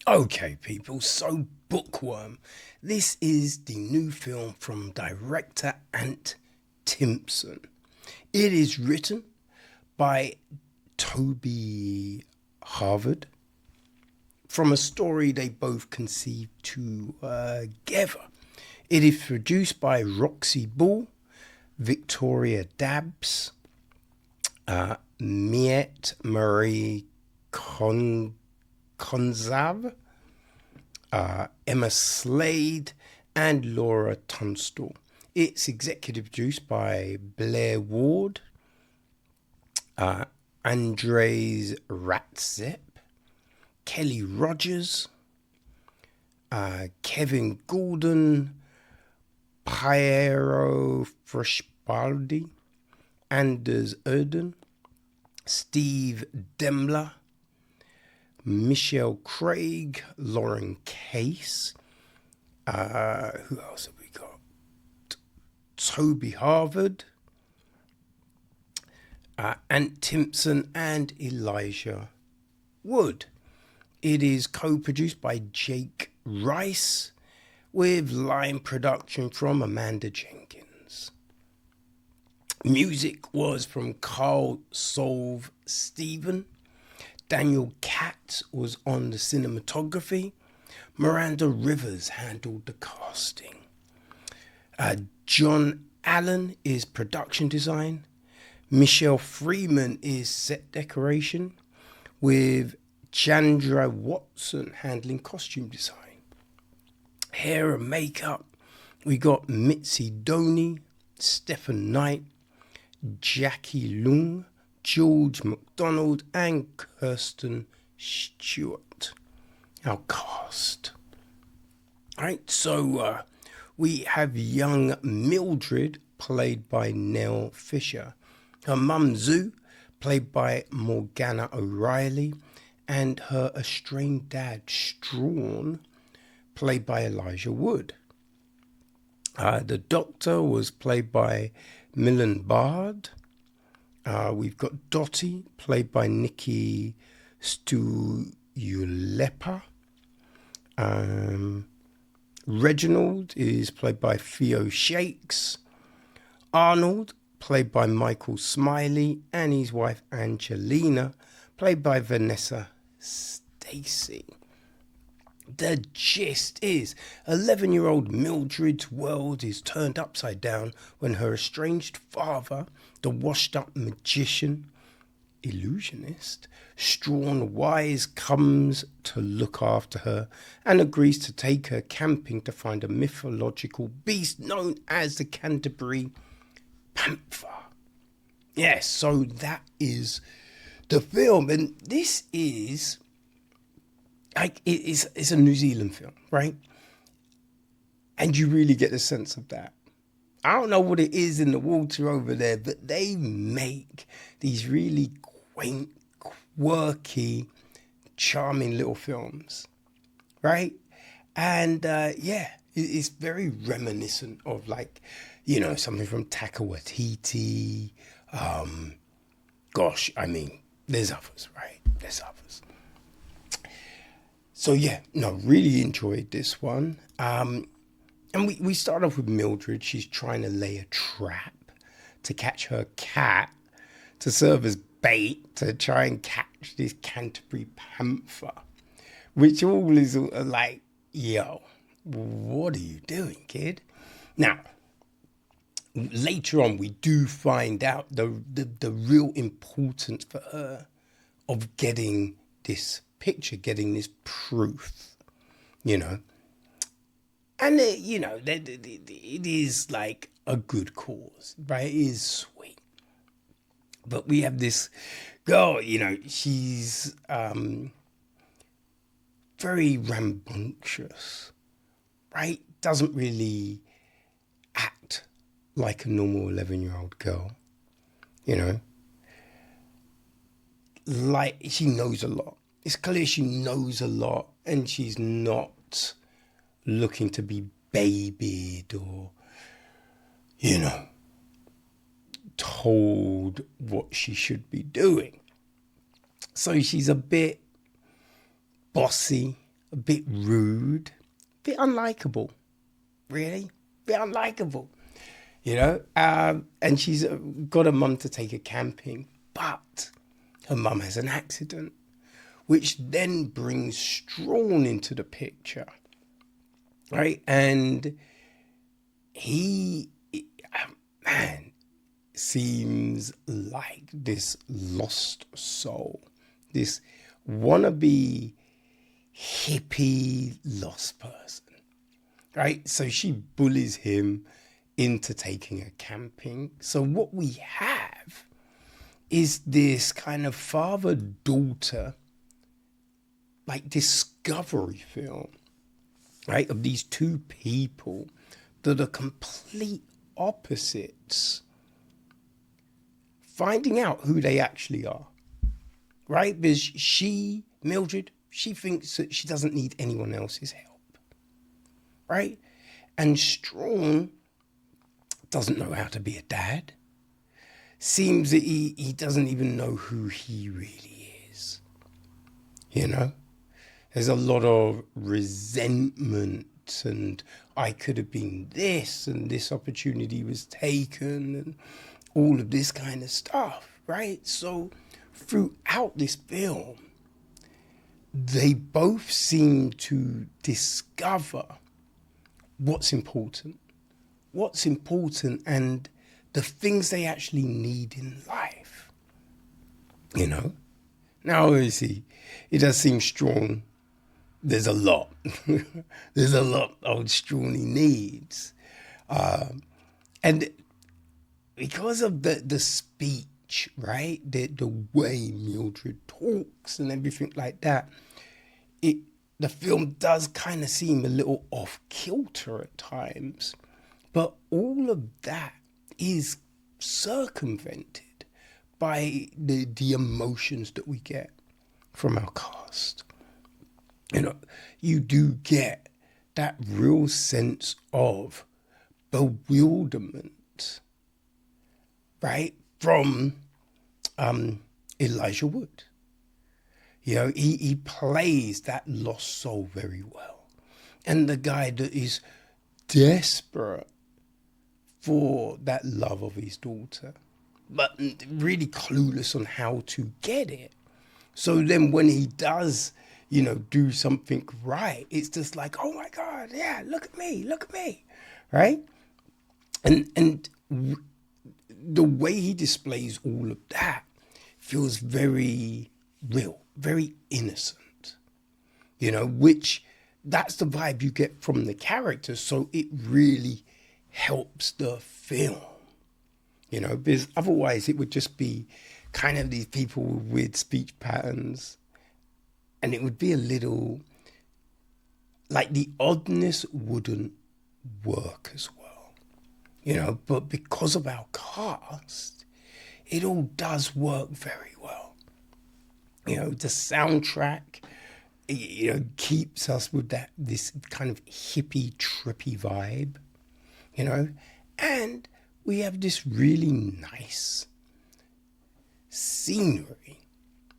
Okay, people, so Bookworm. This is the new film from director Ant Timpson. It is written by Toby Harvard from a story they both conceived together. It is produced by Roxy Ball, Victoria Dabbs, Miette Marie Conzav, Emma Slade, and Laura Tunstall. It's executive produced by Blair Ward, Andres Ratzep, Kelly Rogers, Kevin Goulden, Piero Freshbaldi, Anders Erden, Steve Demler, Michelle Craig, Lauren Case. Who else have we got? Toby Harvard, Ant Timpson, and Elijah Wood. It is co-produced by Jake Rice with line production from Amanda Jenkins. Music was from Carl Solve Stephen. Daniel Katz was on the cinematography. Miranda Rivers handled the casting. John Allen is production design. Michelle Freeman is set decoration, with Chandra Watson handling costume design. Hair and makeup, we got Mitzi Doney, Stephen Knight, Jackie Lung, George McDonald, and Kirsten Stewart. Our cast. Alright, so we have young Mildred, played by Nell Fisher. Her mum Zoo, played by Morgana O'Reilly, and her estranged dad Strawn, played by Elijah Wood. The Doctor was played by Milan Bard. We've got Dottie, played by Nikki Stuulepa. Reginald is played by Theo Shakes. Arnold, played by Michael Smiley, and his wife Angelina, played by Vanessa Stacy. The gist is 11-year-old Mildred's world is turned upside down when her estranged father, the washed-up magician, illusionist, Strawn Wise, comes to look after her and agrees to take her camping to find a mythological beast known as the Canterbury Panther. Yes, so that is the film, and this is like it's a New Zealand film, right? And you really get the sense of that. I don't know what it is in the water over there, but they make these really quaint, quirky, charming little films, right? And it's very reminiscent of, like, you know, something from Taika Waititi. Gosh, I mean, there's others, right? There's others. So yeah, no, really enjoyed this one. And we start off with Mildred. She's trying to lay a trap to catch her cat to serve as bait to try and catch this Canterbury Panther, which all is like, yo, what are you doing, kid? Now, later on, we do find out the real importance for her of getting this picture, getting this proof, you know. And, it is like a good cause, right? It is sweet. But we have this girl, you know, she's very rambunctious, right? Doesn't really act like a normal 11-year-old girl, you know. Like, she knows a lot. It's clear she knows a lot, and she's not looking to be babied or, you know, told what she should be doing. So she's a bit bossy, a bit rude, a bit unlikable, really, a bit unlikable, and she's got a mum to take her camping, but her mum has an accident, which then brings Strawn into the picture, right? And he, man, seems like this lost soul, this wannabe hippie lost person, right? So she bullies him into taking her camping. So what we have is this kind of father-daughter, like, discovery film, right? Of these two people that are complete opposites, finding out who they actually are, right? Because she, Mildred, she thinks that she doesn't need anyone else's help, right? And Strawn doesn't know how to be a dad. Seems that he doesn't even know who he really is, There's a lot of resentment and I could have been this and this opportunity was taken and all of this kind of stuff, right? So throughout this film, they both seem to discover what's important and the things they actually need in life, Now, obviously, it does seem Strawn. There's a lot. There's a lot old Strawny needs. And because of the speech, right? The way Mildred talks and everything like that, the film does kind of seem a little off kilter at times. But all of that is circumvented by the emotions that we get from our cast. You do get that real sense of bewilderment, right, from Elijah Wood. He plays that lost soul very well. And the guy that is desperate for that love of his daughter, but really clueless on how to get it. So then when he does, do something right, it's just like, oh my God, yeah, look at me, right? And the way he displays all of that feels very real, very innocent, which that's the vibe you get from the character. So it really helps the film, because otherwise it would just be kind of these people with speech patterns, and it would be a little like the oddness wouldn't work as well, but because of our cast, it all does work very well. The soundtrack, keeps us with this kind of hippie, trippy vibe, and we have this really nice scenery,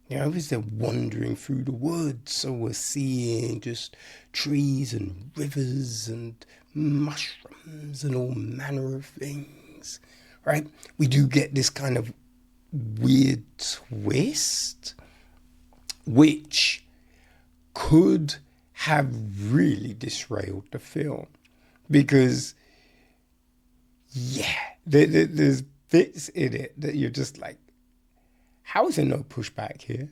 as they're wandering through the woods. So we're seeing just trees and rivers and mushrooms and all manner of things, right? We do get this kind of weird twist, which could have really disrailed the film, because there's bits in it that you're just like, how is there no pushback here?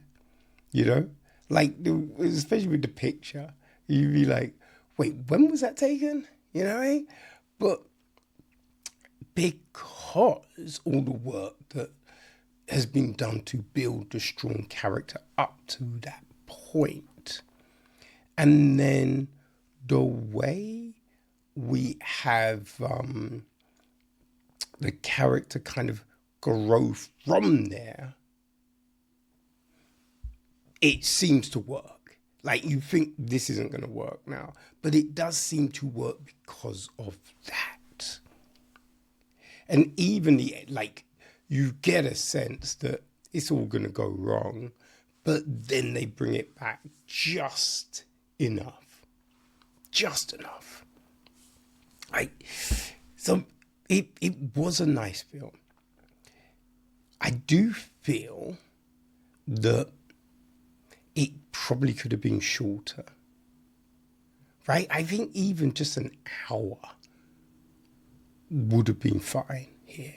Like, especially with the picture, you'd be like, wait, when was that taken? But because all the work that has been done to build the Strawn character up to that point, and then the way we have the character kind of grow from there, it seems to work. Like, you think this isn't going to work now, but it does seem to work because of that. And even you get a sense that it's all going to go wrong, but then they bring it back just enough. Just enough. So it was a nice film. I do feel that it probably could have been shorter. Right? I think even just an hour would have been fine here.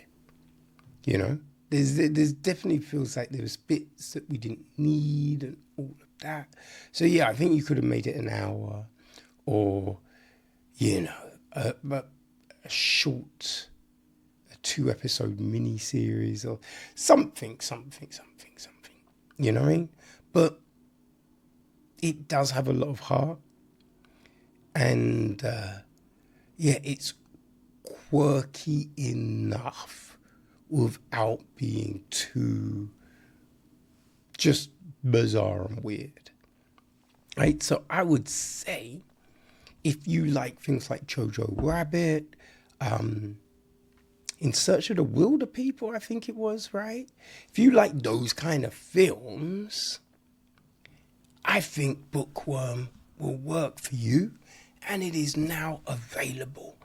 You know? There's definitely feels like there was bits that we didn't need and all of that. So yeah, I think you could have made it an hour, or, you know, a short, a 2-episode mini-series or something. You know what I mean? But it does have a lot of heart. And yeah, it's quirky enough without being too just bizarre and weird. Right? So I would say if you like things like Jojo Rabbit, In Search of the Wilder People, I think it was, right? If you like those kind of films, I think Bookworm will work for you. And it is now available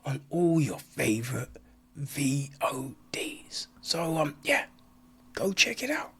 on all your favorite VODs. So, yeah, go check it out.